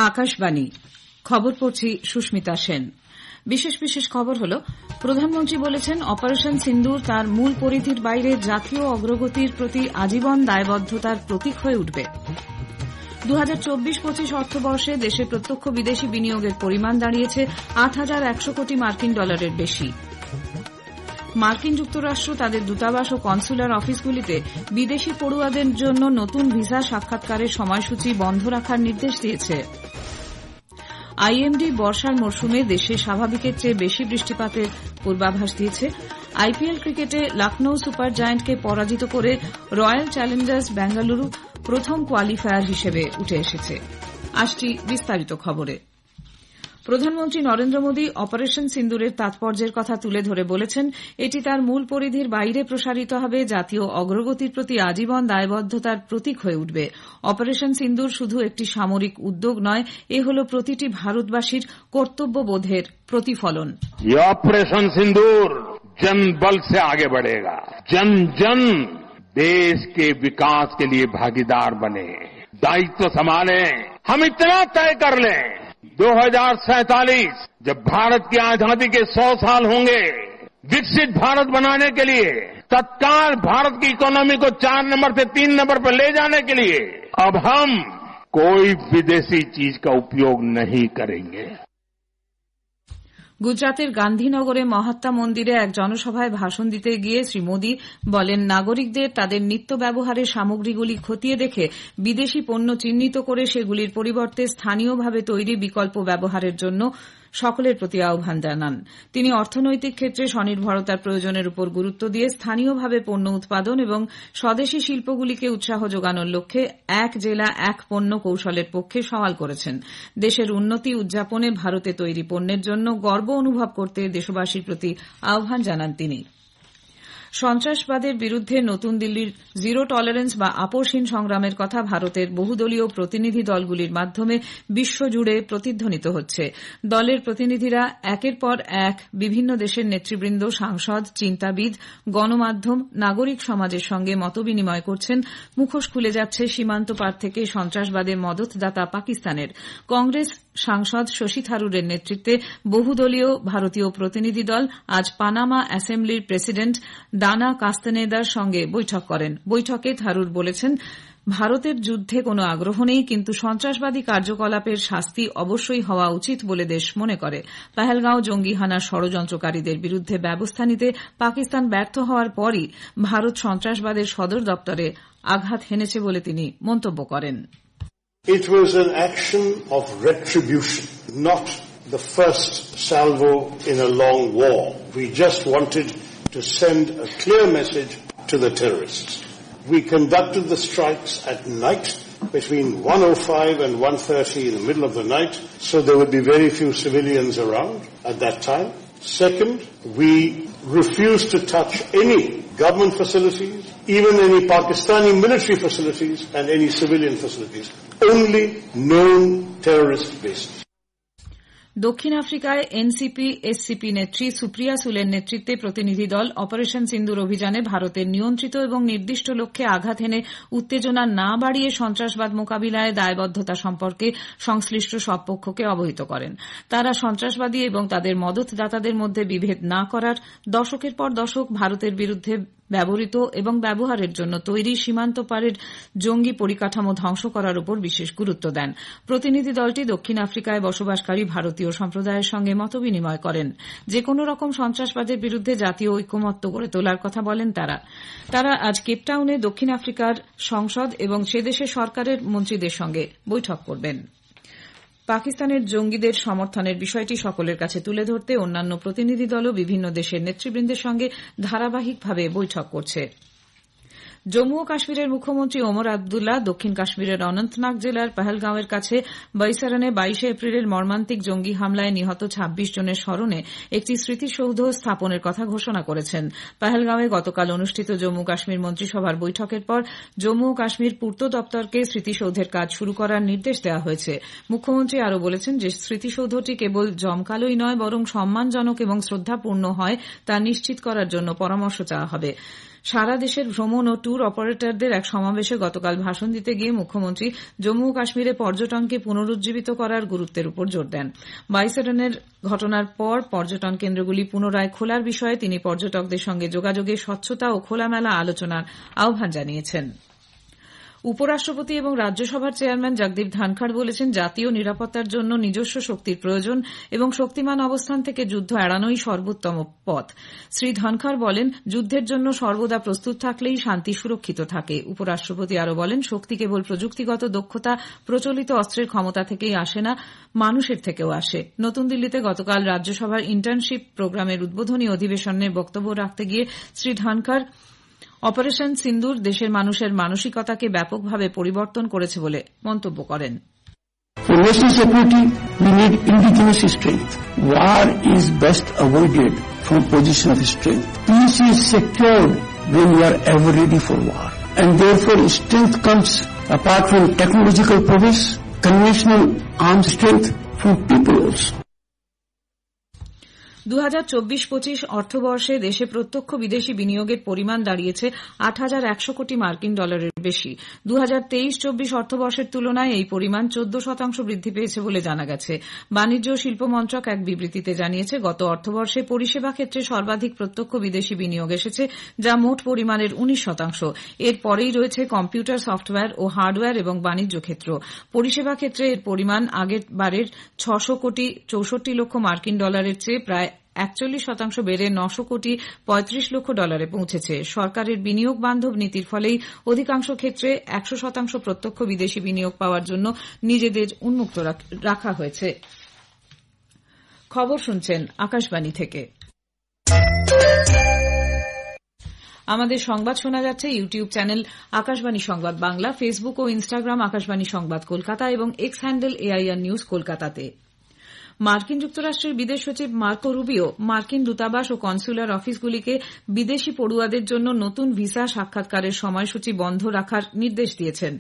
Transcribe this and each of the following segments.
আকাশবাণী খবর পড়ছি সুস্মিতা সেন। বিশেষ বিশেষ খবর হল, প্রধানমন্ত্রী বলেছেন অপারেশন সিন্দুর তার মূল পরিধির বাইরে জাতীয় অগ্রগতির প্রতি আজীবন দায়বদ্ধতার প্রতীক হয়ে উঠবে। 2024-25 অর্থবর্ষে দেশে প্রত্যক্ষ বিদেশি বিনিয়োগের পরিমাণ দাঁড়িয়েছে 8,100 কোটি মার্কিন ডলারের বেশি। মার্কিন যুক্তরাষ্ট্র তাদের দূতাবাস ও কনসুলার অফিসগুলিতে বিদেশি পড়ুয়াদের জন্য নতুন ভিসা সাক্ষাৎকারের সময়সূচি বন্ধ রাখার নির্দেশ দিয়েছে। আইএমডি বর্ষার মরশুমে দেশে স্বাভাবিকের চেয়ে বেশি বৃষ্টিপাতের পূর্বাভাস দিয়েছে। আইপিএল ক্রিকেটে লখনৌ সুপার জায়ান্টকে পরাজিত করে রয়্যাল চ্যালেঞ্জার্স বেঙ্গালুরু প্রথম কোয়ালিফায়ার হিসেবে উঠে এসেছে। আসছি বিস্তারিত খবরে। প্রধানমন্ত্রী নরেন্দ্র মোদী অপারেশন সিন্দুরের তাৎপর্যের কথা তুলে ধরে বলেছেন, এটি তার মূল পরিধির বাইরে প্রসারিত হবে, জাতীয় অগ্রগতির প্রতি আজীবন দায়বদ্ধতার প্রতীক হয়ে উঠবে। অপারেশন সিন্দুর শুধু একটি সামরিক উদ্যোগ নয়, এ হল প্রতিটি ভারতবাসীর কর্তব্যবোধের প্রতিফলন। অপারেশন সিন্দুর जन बल से आगे बढ़ेगा, जन जन देश के विकास के लिए भागीदार बने, दायित्व संभाले। हम इतना तय कर लें, 2047 जब भारत की आजादी के 100 साल होंगे, विकसित भारत बनाने के लिए तत्काल भारत की इकोनॉमी को 4 नंबर से 3 नंबर पर ले जाने के लिए अब हम कोई विदेशी चीज का उपयोग नहीं करेंगे। গুজরাতের গান্ধীনগরে মহাত্মা মন্দিরে এক জনসভায় ভাষণ দিতে গিয়ে শ্রী মোদী বলেন, নাগরিকদের তাদের নিত্য ব্যবহারের সামগ্রীগুলি খতিয়ে দেখে বিদেশি পণ্য চিহ্নিত করে সেগুলির পরিবর্তে স্থানীয়ভাবে তৈরি বিকল্প ব্যবহারের জন্য সকলের প্রতি আহ্বান জানান। তিনি অর্থনৈতিক ক্ষেত্রে স্বনির্ভরতার প্রয়োজনের উপর গুরুত্ব দিয়ে স্থানীয়ভাবে পণ্য উৎপাদন এবং স্বদেশী শিল্পগুলিকে উৎসাহ যোগানোর লক্ষ্যে এক জেলা এক পণ্য কৌশলের পক্ষে সওয়াল করেছেন। দেশের উন্নতি উদযাপনে ভারতে তৈরি পণ্যের জন্য গর্ব অনুভব করতে দেশবাসীর প্রতি আহ্বান জানান তিনি। সন্ত্রাসবাদের বিরুদ্ধে নতুন দিল্লির জিরো টলারেন্স বা আপোষহীন সংগ্রামের কথা ভারতের বহুদলীয় প্রতিনিধি দলগুলির মাধ্যমে বিশ্বজুড়ে প্রতিধ্বনিত হচ্ছে। দলের প্রতিনিধিরা একের পর এক বিভিন্ন দেশের নেতৃবৃন্দ, সাংসদ, চিন্তাবিদ, গণমাধ্যম, নাগরিক সমাজের সঙ্গে মতবিনিময় করছেন। মুখোশ খুলে যাচ্ছে সীমান্ত পার থেকে সন্ত্রাসবাদে মদতদাতা পাকিস্তানের। কংগ্রেস সাংসদ শশী থারুরের নেতৃত্বে বহুদলীয় ভারতীয় প্রতিনিধি দল আজ পানামা অ্যাসেম্বলির প্রেসিডেন্ট দানা কাস্তানেদার সঙ্গে বৈঠক করেন। বৈঠকে থারুর বলেছেন, ভারতের যুদ্ধে কোনো আগ্রহ নেই, কিন্তু সন্ত্রাসবাদী কার্যকলাপের শাস্তি অবশ্যই হওয়া উচিত বলে দেশ মনে করে। পহেলগাঁও জঙ্গি হানার ষড়যন্ত্রকারীদের বিরুদ্ধে ব্যবস্থা নিতে পাকিস্তান ব্যর্থ হওয়ার পরই ভারত সন্ত্রাসবাদের সদর দপ্তরে আঘাত হেনেছে বলে তিনি মন্তব্য করেন। It was an action of retribution, not the first salvo in a long war. We just wanted to send a clear message to the terrorists. We conducted the strikes at night between 1:05 and 1:30 in the middle of the night, so there would be very few civilians around at that time. Second, we refused to touch any government facilities, even any Pakistani military facilities and any civilian facilities. Only known terrorist bases. দক্ষিণ আফ্রিকায় NCP SCP নেত্রী সুপ্রিয়া সুলের নেতৃত্বে প্রতিনিধি দল operation সিন্দুর অভিযানে ভারতের নিয়ন্ত্রিত এবং নির্দিষ্ট লক্ষ্যে আঘাত এনে উত্তেজনা না বাড়িয়ে সন্ত্রাসবাদ মোকাবিলায় দায়বদ্ধতা সম্পর্কে সংশ্লিষ্ট সব পক্ষকে অবহিত করেন। তারা সন্ত্রাসবাদী এবং তাদের মদতদাতাদের মধ্যে বিভেদ না করার, দশকের পর দশক ভারতের বিরুদ্ধে ব্যবহৃত এবং ব্যবহারের জন্য তৈরি সীমান্ত পারের জঙ্গি পরিকাঠামো ধ্বংস করার উপর বিশেষ গুরুত্ব দেন। প্রতিনিধি দলটি দক্ষিণ আফ্রিকায় বসবাসকারী ভারতীয় সম্প্রদায়ের সঙ্গে মতবিনিময় করেন। যে কোনো রকম সন্ত্রাসবাদের বিরুদ্ধে জাতীয় ঐকমত্য গড়ে তোলার কথা বলেন তারা আজ কেপটাউনে দক্ষিণ আফ্রিকার সংসদ এবং সে দেশের সরকারের মন্ত্রীদের সঙ্গে বৈঠক করবেন। পাকিস্তানের জঙ্গিদের সমর্থনের বিষয়টি সকলের কাছে তুলে ধরতে অন্যান্য প্রতিনিধি দলও বিভিন্ন দেশের নেতৃবৃন্দের সঙ্গে ধারাবাহিকভাবে বৈঠক করছে। জম্মু ও কাশ্মীরের মুখ্যমন্ত্রী ওমর আবদুল্লাহ দক্ষিণ কাশ্মীরের অনন্তনাগ জেলার পহেলগাঁওয়ের কাছে বৈসারানে 22 এপ্রিলের মর্মান্তিক জঙ্গি হামলায় নিহত 26 জনের স্মরণে একটি স্মৃতিসৌধ স্থাপনের কথা ঘোষণা করেছেন। পহেলগাঁওয়ে গতকাল অনুষ্ঠিত জম্মু কাশ্মীর মন্ত্রিসভার বৈঠকের পর জম্মু ও কাশ্মীর পূর্ত দপ্তরকে স্মৃতিসৌধের কাজ শুরু করার নির্দেশ দেওয়া হয়েছে। মুখ্যমন্ত্রী আরও বলেছেন যে স্মৃতিসৌধটি কেবল জমকালোই নয়, বরং সম্মানজনক এবং শ্রদ্ধাপূর্ণ হয় তা নিশ্চিত করার জন্য পরামর্শ চাওয়া হবে। সারা দেশের ভ্রমণ ও ট্যুর ট্যুর অপারেটরদের এক সমাবেশে গতকাল ভাষণ দিতে গিয়ে মুখ্যমন্ত্রী জম্মু ও কাশ্মীরে পর্যটনকে পুনরুজ্জীবিত করার গুরুত্বের উপর জোর দেন। বাইসেরনের ঘটনার পর পর্যটন কেন্দ্রগুলি পুনরায় খোলার বিষয়ে তিনি পর্যটকদের সঙ্গে যোগাযোগে স্বচ্ছতা ও খোলামেলা আলোচনার আহ্বান জানিয়েছেন। উপরাষ্ট্রপতি এবং রাজ্যসভার চেয়ারম্যান জগদীপ ধনখড় বলেছেন, জাতীয় নিরাপত্তার জন্য নিজস্ব শক্তির প্রয়োজন এবং শক্তিমান অবস্থান থেকে যুদ্ধ এড়ানোই সর্বোত্তম পথ। শ্রী ধনখড় বলেন, যুদ্ধের জন্য সর্বদা প্রস্তুত থাকলেই শান্তি সুরক্ষিত থাকে। উপরাষ্ট্রপতি আরও বলেন, শক্তি কেবল প্রযুক্তিগত দক্ষতা, প্রচলিত অস্ত্রের ক্ষমতা থেকেই আসে না, মানুষের থেকেও আসে। নতুন দিল্লিতে গতকাল রাজ্যসভার ইন্টার্নশিপ প্রোগ্রামের উদ্বোধনী অধিবেশনে বক্তব্য রাখতে গিয়ে শ্রী ধনখড় অপারেশন সিন্দুর দেশের মানুষের মানসিকতাকে ব্যাপকভাবে পরিবর্তন করেছে বলে মন্তব্য করেন। For national security, we need indigenous strength. War is best avoided from position of strength. Peace is secured when we are ever ready for war. And therefore, strength comes apart from technological progress, conventional armed strength from people also. 2024-25 অর্থবর্ষে দেশে প্রত্যক্ষ বিদেশি বিনিয়োগের পরিমাণ দাঁড়িয়েছে 8,100 কোটি মার্কিন ডলারের বেশি। 2023-24 অর্থবর্ষের তুলনায় এই পরিমাণ 14% বৃদ্ধি পেয়েছে বলে জানা গেছে। বাণিজ্য ও শিল্প মন্ত্রক এক বিবৃতিতে জানিয়েছে, গত অর্থবর্ষে পরিষেবা ক্ষেত্রে সর্বাধিক প্রত্যক্ষ বিদেশি বিনিয়োগ এসেছে, যা মোট পরিমাণের 19%। এর পরেই রয়েছে কম্পিউটার, সফটওয়্যার ও হার্ডওয়্যার এবং বাণিজ্য ক্ষেত্র। পরিষেবা ক্ষেত্রে এর পরিমাণ আগের বারের 600 কোটি 64 লক্ষ মার্কিন ডলারের চেয়ে প্রায় 41% বেড়ে 900 কোটি 35 লক্ষ ডলারে পৌঁছেছে। সরকারের বিনিয়োগ বান্ধব নীতির ফলেই অধিকাংশ ক্ষেত্রে 100% প্রত্যক্ষ বিদেশি বিনিয়োগ পাওয়ার জন্য নিজেদের উন্মুক্ত রাখা হয়েছে। খবর শুনছেন আকাশবাণী থেকে। আমাদের সংবাদ শোনা যাচ্ছে ইউটিউব চ্যানেল আকাশবাণী সংবাদ বাংলা, ফেসবুক ও ইনস্টাগ্রাম আকাশবাণী সংবাদ কলকাতা এবং এক্স হ্যান্ডেল AIR নিউজ কলকাতাতে। মার্কিন যুক্তরাষ্ট্রের বিদেশ সচিব মার্কো রুবিও মার্কিন দূতাবাস ও কনসুলার অফিসগুলিকে বিদেশি পড়ুয়াদের জন্য নতুন ভিসা সাক্ষাৎকারের সময়সূচি বন্ধ রাখার নির্দেশ দিয়েছেন।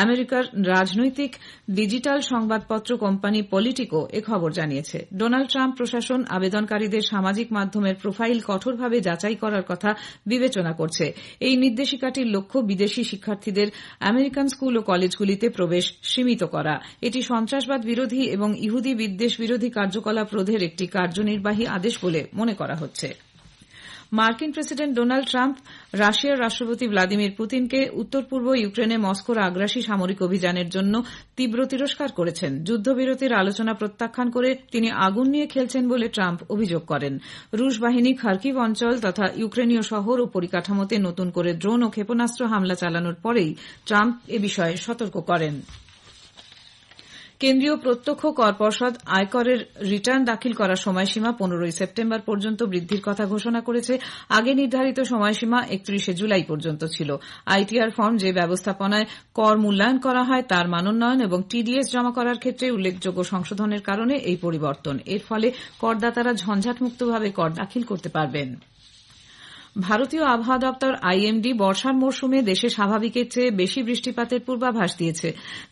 আমেরিকার রাজনৈতিক ডিজিটাল সংবাদপত্র কোম্পানি পলিটিকো এ খবর জানিয়েছে। ডোনাল্ড ট্রাম্প প্রশাসন আবেদনকারীদের সামাজিক মাধ্যমের প্রোফাইল কঠোরভাবে যাচাই করার কথা বিবেচনা করছে। এই নির্দেশিকাটির লক্ষ্য বিদেশি শিক্ষার্থীদের আমেরিকান স্কুল ও কলেজগুলিতে প্রবেশ সীমিত করা। এটি সন্ত্রাসবাদ বিরোধী এবং ইহুদি বিদ্বেষ বিরোধী কার্যকলাপ রোধের একটি কার্যনির্বাহী আদেশ বলে মনে করা হচ্ছে। মার্কিন প্রেসিডেন্ট ডোনাল্ড ট্রাম্প রাশিয়ার রাষ্ট্রপতি ভ্লাদিমির পুতিনকে উত্তর পূর্ব ইউক্রেনে মস্কোর আগ্রাসী সামরিক অভিযানের জন্য তীব্র তিরস্কার করেছেন। যুদ্ধবিরতির আলোচনা প্রত্যাখ্যান করে তিনি আগুন নিয়ে খেলছেন বলে ট্রাম্প অভিযোগ করেন। রুশ বাহিনী খার্কিভ অঞ্চল তথা ইউক্রেনীয় শহর ও পরিকাঠামোতে নতুন করে ড্রোন ও ক্ষেপণাস্ত্র হামলা চালানোর পরেই ট্রাম্প এ বিষয়ে সতর্ক করেন। কেন্দ্রীয় প্রত্যক্ষ কর পর্ষদ আয়করের রিটার্ন দাখিল করার সময়সীমা 15 সেপ্টেম্বর পর্যন্ত বৃদ্ধির কথা ঘোষণা করেছে। আগে নির্ধারিত সময়সীমা 31 জুলাই পর্যন্ত ছিল। আইটিআর ফর্ম যে ব্যবস্থাপনায় কর মূল্যায়ন করা হয় তার মানোন্নয়ন এবং টিডিএস জমা করার ক্ষেত্রে উল্লেখযোগ্য সংশোধনের কারণে এই পরিবর্তন। এর ফলে করদাতারা ঝঞ্ঝাটমুক্তভাবে কর দাখিল করতে পারবেন। ভারতীয় আবহাওয়া দপ্তর আইএমডি বর্ষার মরশুমে দেশে স্বাভাবিকের চেয়ে বেশি বৃষ্টিপাতের পূর্বাভাস দিয়েছে।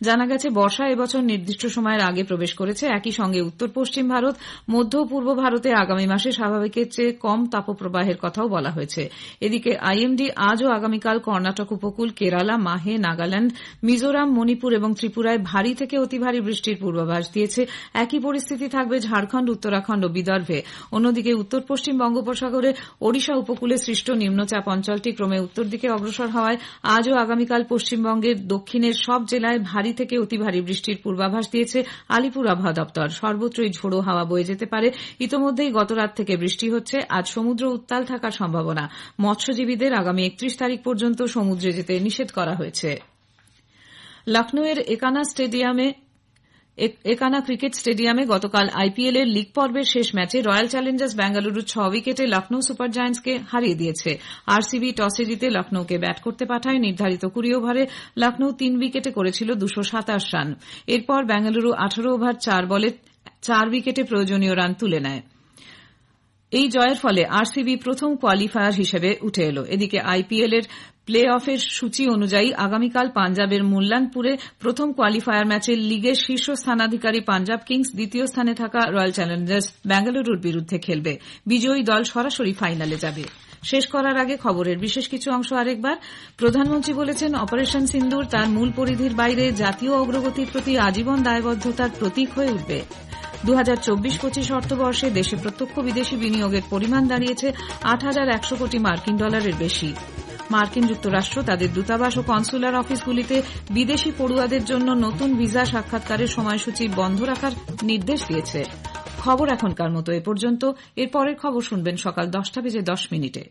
জানা গেছে, বর্ষা এবছর নির্দিষ্ট সময়ের আগে প্রবেশ করেছে। একই সঙ্গে উত্তর পশ্চিম ভারত, মধ্য ও পূর্ব ভারতে আগামী মাসে স্বাভাবিকের চেয়ে কম তাপপ্রবাহের কথাও বলা হয়েছে। এদিকে আইএমডি আজ ও আগামীকাল কর্ণাটক উপকূল, কেরালা, মাহে, নাগাল্যান্ড, মিজোরাম, মণিপুর এবং ত্রিপুরায় ভারী থেকে অতি ভারী বৃষ্টির পূর্বাভাস দিয়েছে। একই পরিস্থিতি থাকবে ঝাড়খণ্ড, উত্তরাখণ্ড ও বিদর্ভে। অন্যদিকে উত্তর পশ্চিম বঙ্গোপসাগরে ওড়িশা উপকূলে সৃষ্ট নিম্নচাপ অঞ্চলটি ক্রমে উত্তর দিকে অগ্রসর হওয়ায় আজ ও আগামীকাল পশ্চিমবঙ্গের দক্ষিণের সব জেলায় ভারী থেকে অতি ভারী বৃষ্টির পূর্বাভাস দিয়েছে আলিপুর আবহাওয়া দপ্তর। সর্বত্রই ঝোড়ো হাওয়া বয়ে যেতে পারে। ইতোমধ্যেই গতরাত থেকে বৃষ্টি হচ্ছে। আজ সমুদ্র উত্তাল থাকার সম্ভাবনা। মৎস্যজীবীদের আগামী 31 তারিখ পর্যন্ত সমুদ্রে যেতে নিষেধ করা হয়েছে। লখনৌয়ের একানা ক্রিকেট স্টেডিয়ামে গতকাল আইপিএল এর লিগ পর্বের শেষ ম্যাচে রয়্যাল চ্যালেঞ্জার্স বেঙ্গালুরু 6 উইকেটে লখনৌ সুপার জায়ান্টসকে হারিয়ে দিয়েছে। আরসিবি টসে জিতে লখনৌকে ব্যাট করতে পাঠায়। নির্ধারিত 20 ওভারে লখনৌ 3 উইকেটে করেছিল 227 রান। এরপর বেঙ্গালুরু 18 ওভার 4 বলে 4 উইকেটে প্রয়োজনীয় রান তুলে নেয়। এই জয়ের ফলে আরসিবি প্রথম কোয়ালিফায়ার হিসেবে উঠে এল। এদিকে আইপিএল এর প্লে অফের সূচি অনুযায়ী আগামীকাল পাঞ্জাবের মুল্লানপুরে প্রথম কোয়ালিফায়ার ম্যাচে লিগের শীর্ষ স্থানাধিকারী পাঞ্জাব কিংস দ্বিতীয় স্থানে থাকা রয়্যাল চ্যালেঞ্জার্স বেঙ্গালুরুর বিরুদ্ধে খেলবে। বিজয়ী দল সরাসরি ফাইনালে যাবে। শেষ করার আগে খবরের বিশেষ কিছু অংশ আরেকবার। প্রধানমন্ত্রী বলেছেন, অপারেশন সিন্দুর তার মূল পরিধির বাইরে জাতীয় অগ্রগতির প্রতি আজীবন দায়বদ্ধতার প্রতীক হয়ে উঠবে। 2024-25 অর্থবর্ষে দেশে প্রত্যক্ষ বিদেশি বিনিয়োগের পরিমাণ দাঁড়িয়েছে 8,100 কোটি মার্কিন ডলারের বেশি। মার্কিন যুক্তরাষ্ট্র তাদের দূতাবাস ও কনসুলার অফিসগুলিতে বিদেশি পড়ুয়াদের জন্য নতুন ভিসা সাক্ষাৎকারের সময়সূচি বন্ধ রাখার নির্দেশ দিয়েছে। খবর এখনকার মতো এ পর্যন্ত। এর পরের খবর শুনবেন সকাল 10টা বেজে 10 মিনিটে।